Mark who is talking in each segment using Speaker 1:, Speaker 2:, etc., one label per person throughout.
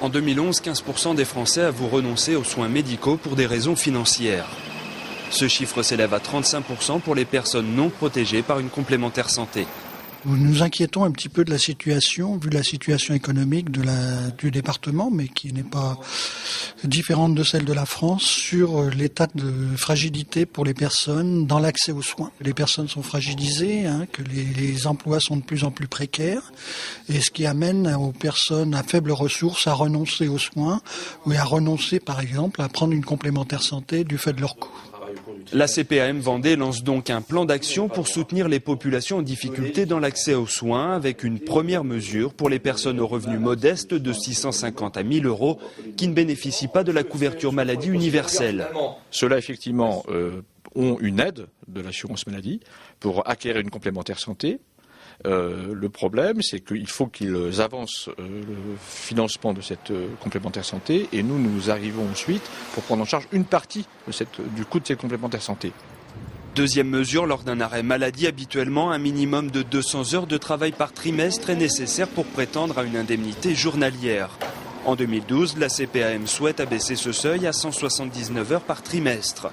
Speaker 1: En 2011, 15% des Français avouent renoncer aux soins médicaux pour des raisons financières. Ce chiffre s'élève à 35% pour les personnes non protégées par une complémentaire santé.
Speaker 2: Nous nous inquiétons un petit peu de la situation, vu la situation économique du département, mais qui n'est pas différente de celle de la France, sur l'état de fragilité pour les personnes dans l'accès aux soins. Les personnes sont fragilisées, que les emplois sont de plus en plus précaires, et ce qui amène aux personnes à faibles ressources à renoncer aux soins, ou à renoncer par exemple à prendre une complémentaire santé du fait de leur coût.
Speaker 1: La CPAM Vendée lance donc un plan d'action pour soutenir les populations en difficulté dans l'accès aux soins, avec une première mesure pour les personnes aux revenus modestes de 650 à 1000 euros qui ne bénéficient pas de la couverture maladie universelle.
Speaker 3: Ceux-là, effectivement, ont une aide de l'assurance maladie pour acquérir une complémentaire santé. Le problème, c'est qu'il faut qu'ils avancent le financement de cette complémentaire santé et nous arrivons ensuite pour prendre en charge une partie du coût de cette complémentaire santé.
Speaker 1: Deuxième mesure, lors d'un arrêt maladie, habituellement, un minimum de 200 heures de travail par trimestre est nécessaire pour prétendre à une indemnité journalière. En 2012, la CPAM souhaite abaisser ce seuil à 179 heures par trimestre.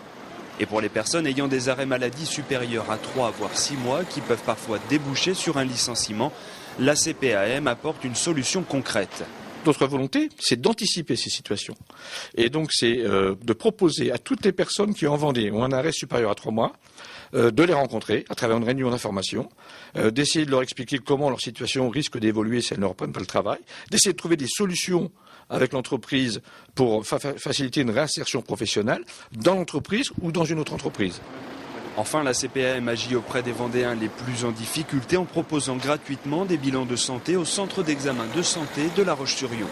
Speaker 1: Et pour les personnes ayant des arrêts maladie supérieurs à 3 voire 6 mois qui peuvent parfois déboucher sur un licenciement, la CPAM apporte une solution concrète.
Speaker 3: Notre volonté, c'est d'anticiper ces situations. Et donc c'est de proposer à toutes les personnes qui en Vendée ont un arrêt supérieur à 3 mois, de les rencontrer à travers une réunion d'information, d'essayer de leur expliquer comment leur situation risque d'évoluer si elles ne reprennent pas le travail, d'essayer de trouver des solutions avec l'entreprise pour faciliter une réinsertion professionnelle dans l'entreprise ou dans une autre entreprise.
Speaker 1: Enfin, la CPAM agit auprès des Vendéens les plus en difficulté en proposant gratuitement des bilans de santé au centre d'examen de santé de La Roche-sur-Yon.